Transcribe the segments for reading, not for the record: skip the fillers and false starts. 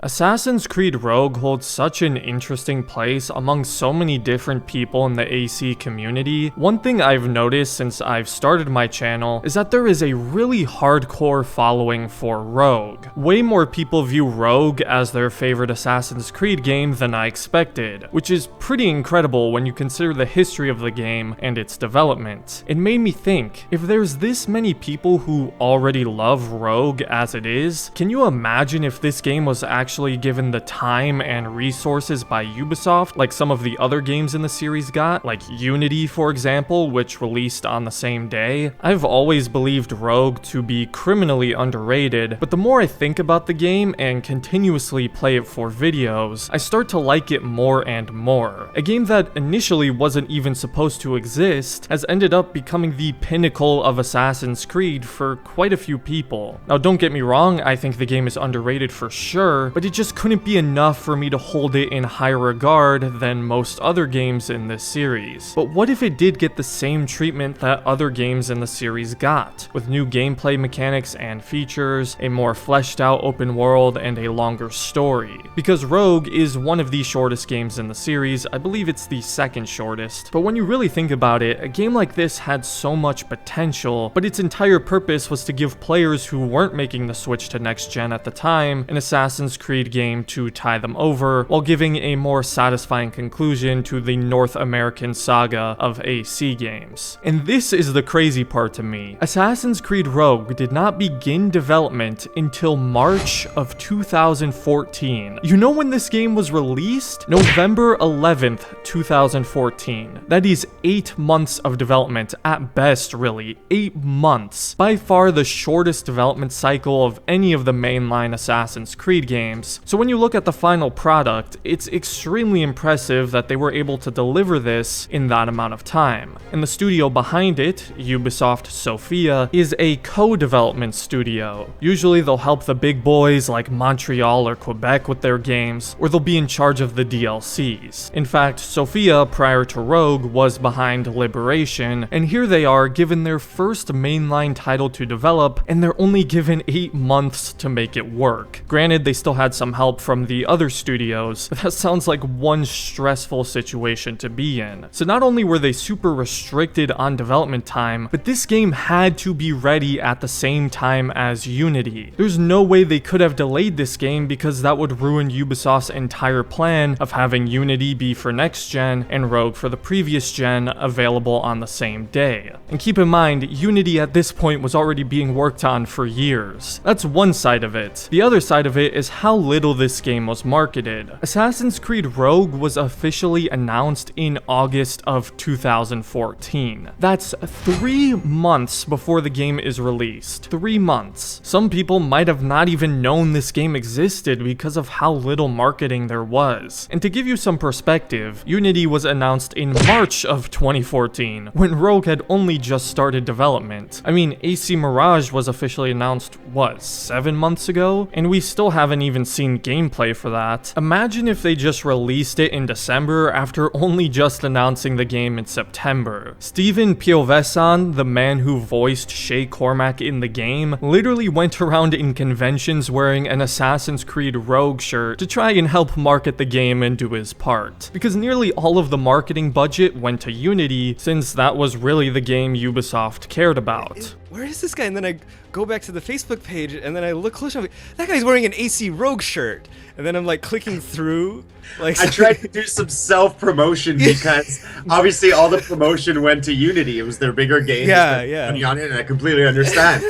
Assassin's Creed Rogue holds such an interesting place among so many different people in the AC community. One thing I've noticed since I've started my channel is that there is a really hardcore following for Rogue. Way more people view Rogue as their favorite Assassin's Creed game than I expected, which is pretty incredible when you consider the history of the game and its development. It made me think, if there's this many people who already love Rogue as it is, can you imagine if this game was actually given the time and resources by Ubisoft like some of the other games in the series got, like Unity for example, which released on the same day? I've always believed Rogue to be criminally underrated, but the more I think about the game and continuously play it for videos, I start to like it more and more. A game that initially wasn't even supposed to exist has ended up becoming the pinnacle of Assassin's Creed for quite a few people. Now don't get me wrong, I think the game is underrated for sure, but it just couldn't be enough for me to hold it in higher regard than most other games in this series. But what if it did get the same treatment that other games in the series got, with new gameplay mechanics and features, a more fleshed out open world, and a longer story? Because Rogue is one of the shortest games in the series, I believe it's the second shortest, but when you really think about it, a game like this had so much potential, but its entire purpose was to give players who weren't making the switch to next gen at the time an Assassin's Creed game to tie them over, while giving a more satisfying conclusion to the North American saga of AC games. And this is the crazy part to me. Assassin's Creed Rogue did not begin development until March of 2014. You know when this game was released? November 11th, 2014. That is 8 months of development at best, really. 8 months. By far the shortest development cycle of any of the mainline Assassin's Creed games. So when you look at the final product, it's extremely impressive that they were able to deliver this in that amount of time. And the studio behind it, Ubisoft Sofia, is a co-development studio. Usually they'll help the big boys like Montreal or Quebec with their games, or they'll be in charge of the DLCs. In fact, Sofia, prior to Rogue, was behind Liberation, and here they are given their first mainline title to develop, and they're only given 8 months to make it work. Granted, they still had some help from the other studios, but that sounds like one stressful situation to be in. So not only were they super restricted on development time, but this game had to be ready at the same time as Unity. There's no way they could have delayed this game because that would ruin Ubisoft's entire plan of having Unity be for next gen and Rogue for the previous gen available on the same day. And keep in mind, Unity at this point was already being worked on for years. That's one side of it. The other side of it is how little this game was marketed. Assassin's Creed Rogue was officially announced in August of 2014. That's 3 months before the game is released. 3 months. Some people might have not even known this game existed because of how little marketing there was. And to give you some perspective, Unity was announced in March of 2014, when Rogue had only just started development. I mean, AC Mirage was officially announced, what, 7 months ago? And we still haven't even seen gameplay for that. Imagine if they just released it in December after only just announcing the game in September. Steven Piovesan, the man who voiced Shay Cormac in the game, literally went around in conventions wearing an Assassin's Creed Rogue shirt to try and help market the game and do his part. Because nearly all of the marketing budget went to Unity, since that was really the game Ubisoft cared about. Where is this guy? And then I go back to the Facebook page and then I look closer. I'm like, that guy's wearing an AC Rogue shirt. And then I'm like clicking through. Like, I tried to do some self-promotion because obviously all the promotion went to Unity. It was their bigger game. Yeah. Money on it, and I completely understand.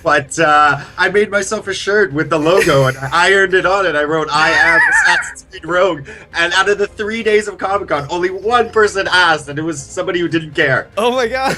But I made myself a shirt with the logo and I ironed it on it. I wrote, "I am Assassin's Creed Rogue." And out of the 3 days of Comic-Con, only one person asked, and it was somebody who didn't care. Oh my god.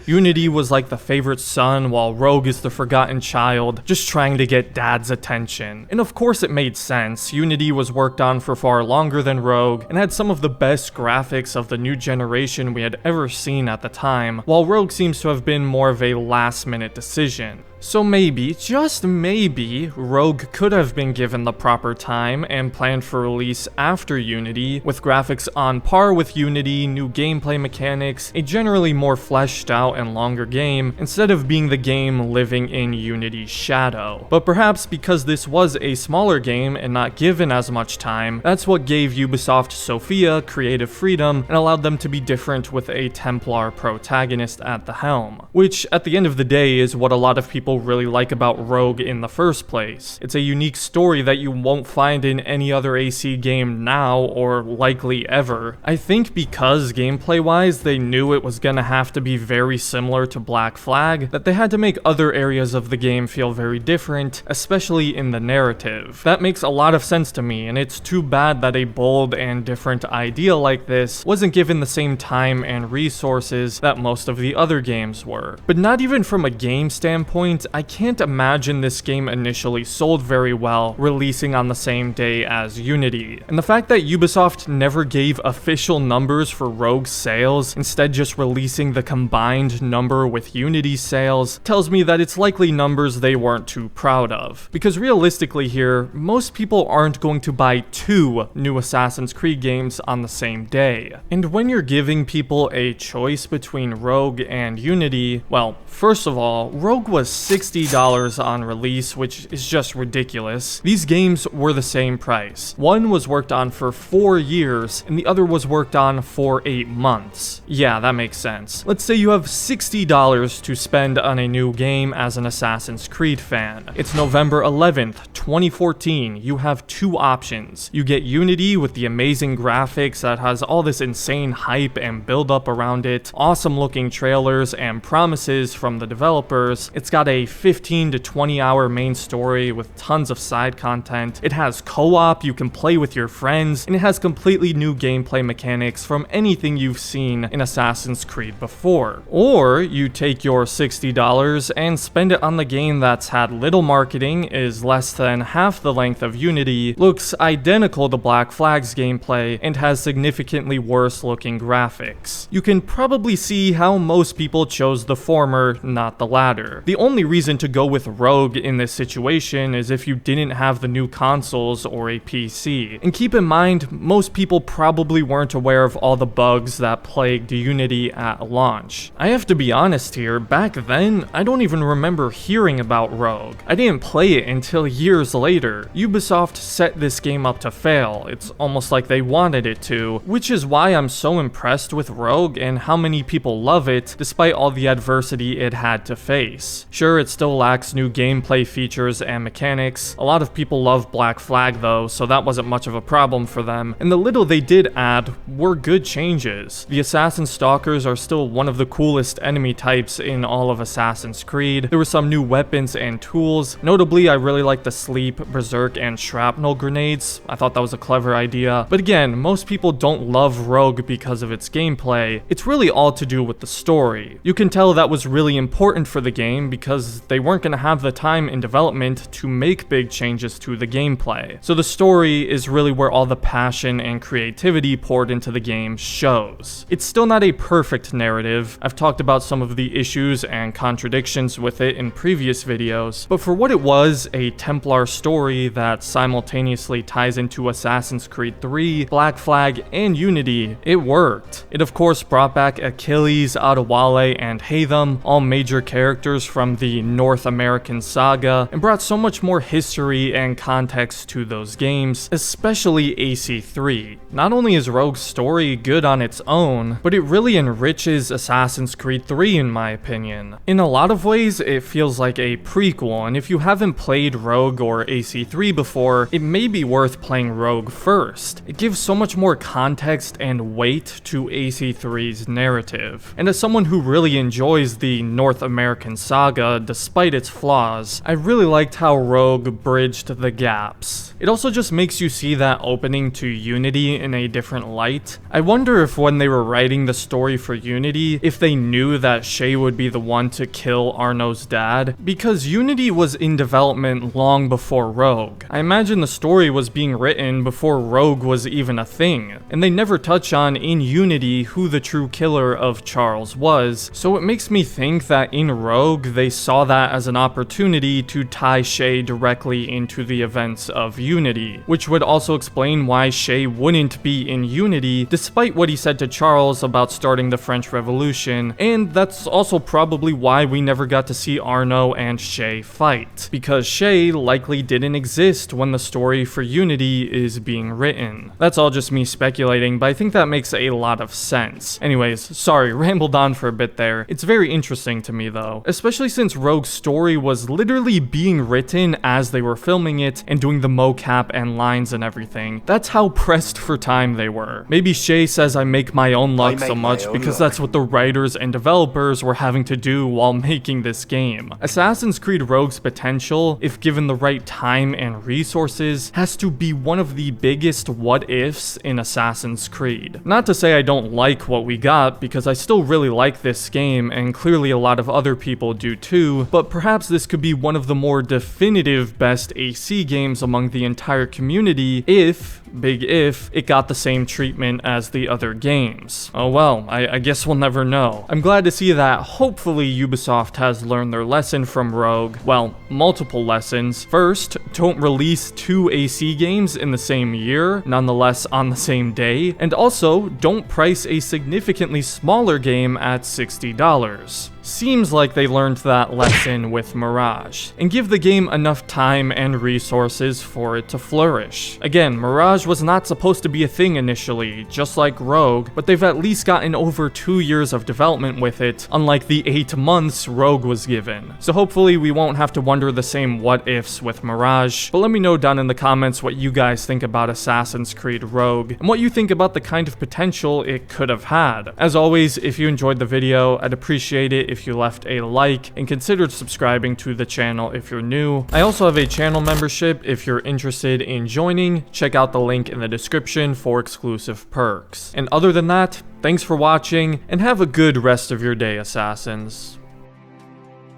Unity was like the favorite son, while Rogue is the forgotten child, just trying to get dad's attention. And of course it made sense. Unity was worked on for far longer than Rogue, and had some of the best graphics of the new generation we had ever seen at the time, while Rogue seems to have been more of a last-minute decision. So maybe, just maybe, Rogue could have been given the proper time and planned for release after Unity, with graphics on par with Unity, new gameplay mechanics, a generally more fleshed out and longer game, instead of being the game living in Unity's shadow. But perhaps because this was a smaller game and not given as much time, that's what gave Ubisoft Sophia creative freedom and allowed them to be different with a Templar protagonist at the helm. Which, at the end of the day, is what a lot of people really like about Rogue in the first place. It's a unique story that you won't find in any other AC game now, or likely ever. I think because gameplay-wise they knew it was gonna have to be very similar to Black Flag, that they had to make other areas of the game feel very different, especially in the narrative. That makes a lot of sense to me, and it's too bad that a bold and different idea like this wasn't given the same time and resources that most of the other games were. But not even from a game standpoint, I can't imagine this game initially sold very well, releasing on the same day as Unity. And the fact that Ubisoft never gave official numbers for Rogue's sales, instead just releasing the combined number with Unity's sales, tells me that it's likely numbers they weren't too proud of. Because realistically here, most people aren't going to buy 2 new Assassin's Creed games on the same day. And when you're giving people a choice between Rogue and Unity, well, first of all, Rogue was $60 on release, which is just ridiculous. These games were the same price. One was worked on for 4 years, and the other was worked on for 8 months. Yeah, that makes sense. Let's say you have $60 to spend on a new game as an Assassin's Creed fan. It's November 11th, 2014. You have 2 options. You get Unity with the amazing graphics that has all this insane hype and build up around it, awesome looking trailers and promises from the developers. It's got a 15 to 20 hour main story with tons of side content. It has co-op you can play with your friends, and it has completely new gameplay mechanics from anything you've seen in Assassin's Creed before. Or you take your $60 and spend it on the game that's had little marketing, is less than half the length of Unity, looks identical to Black Flag's gameplay, and has significantly worse looking graphics. You can probably see how most people chose the former, not the latter. The only reason to go with Rogue in this situation is if you didn't have the new consoles or a PC. And keep in mind, most people probably weren't aware of all the bugs that plagued Unity at launch. I have to be honest here, back then, I don't even remember hearing about Rogue. I didn't play it until years later. Ubisoft set this game up to fail. It's almost like they wanted it to, which is why I'm so impressed with Rogue and how many people love it, despite all the adversity it had to face. Sure, it still lacks new gameplay features and mechanics. A lot of people love Black Flag though, so that wasn't much of a problem for them, and the little they did add were good changes. The Assassin Stalkers are still one of the coolest enemy types in all of Assassin's Creed. There were some new weapons and tools. Notably, I really like the Sleep, Berserk, and Shrapnel grenades. I thought that was a clever idea. But again, most people don't love Rogue because of its gameplay. It's really all to do with the story. You can tell that was really important for the game because they weren't going to have the time in development to make big changes to the gameplay. So the story is really where all the passion and creativity poured into the game shows. It's still not a perfect narrative. I've talked about some of the issues and contradictions with it in previous videos, but for what it was, a Templar story that simultaneously ties into Assassin's Creed 3, Black Flag, and Unity, it worked. It of course brought back Achilles, Adewale, and Hatham, all major characters from the North American saga, and brought so much more history and context to those games, especially AC3. Not only is Rogue's story good on its own, but it really enriches Assassin's Creed 3 in my opinion. In a lot of ways, it feels like a prequel, and if you haven't played Rogue or AC3 before, it may be worth playing Rogue first. It gives so much more context and weight to AC3's narrative. And as someone who really enjoys the North American saga despite its flaws, I really liked how Rogue bridged the gaps. It also just makes you see that opening to Unity in a different light. I wonder if when they were writing the story for Unity, if they knew that Shay would be the one to kill Arno's dad, because Unity was in development long before Rogue. I imagine the story was being written before Rogue was even a thing, and they never touch on in Unity who the true killer of Charles was, so it makes me think that in Rogue they saw saw that as an opportunity to tie Shay directly into the events of Unity, which would also explain why Shay wouldn't be in Unity despite what he said to Charles about starting the French Revolution, and that's also probably why we never got to see Arno and Shay fight, because Shay likely didn't exist when the story for Unity is being written. That's all just me speculating, but I think that makes a lot of sense. Anyways, sorry, rambled on for a bit there. It's very interesting to me though, especially since Rogue's story was literally being written as they were filming it and doing the mocap and lines and everything. That's how pressed for time they were. Maybe Shay says I make my own luck so much because that's what the writers and developers were having to do while making this game. Assassin's Creed Rogue's potential, if given the right time and resources, has to be one of the biggest what-ifs in Assassin's Creed. Not to say I don't like what we got, because I still really like this game, and clearly a lot of other people do too, but perhaps this could be one of the more definitive best AC games among the entire community if, big if, it got the same treatment as the other games. Oh well, I guess we'll never know. I'm glad to see that hopefully Ubisoft has learned their lesson from Rogue. Well, multiple lessons. First, don't release 2 AC games in the same year, nonetheless on the same day, and also don't price a significantly smaller game at $60. Seems like they learned that lesson with Mirage, and give the game enough time and resources for it to flourish. Again, Mirage was not supposed to be a thing initially, just like Rogue, but they've at least gotten over 2 years of development with it, unlike the 8 months Rogue was given. So hopefully we won't have to wonder the same what-ifs with Mirage, but let me know down in the comments what you guys think about Assassin's Creed Rogue, and what you think about the kind of potential it could have had. As always, if you enjoyed the video, I'd appreciate it if you left a like and considered subscribing to the channel if you're new. I also have a channel membership if you're interested in joining. Check out the link in the description for exclusive perks. And other than that, thanks for watching and have a good rest of your day, Assassins.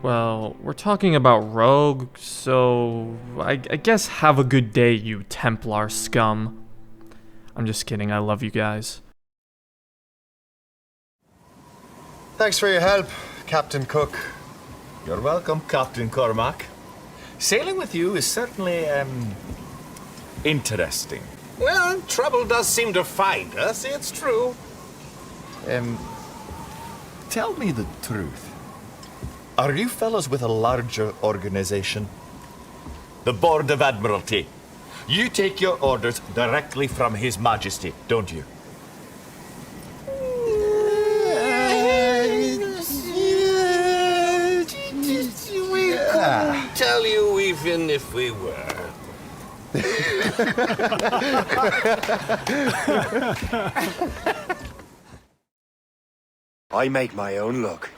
Well, we're talking about Rogue, so I guess have a good day, you Templar scum. I'm just kidding, I love you guys. Thanks for your help, Captain Cook. You're welcome, Captain Cormac. Sailing with you is certainly, interesting. Well, trouble does seem to find us, it's true. Tell me the truth. Are you fellows with a larger organization? The Board of Admiralty. You take your orders directly from His Majesty, don't you? Tell you even if we were. I make my own luck.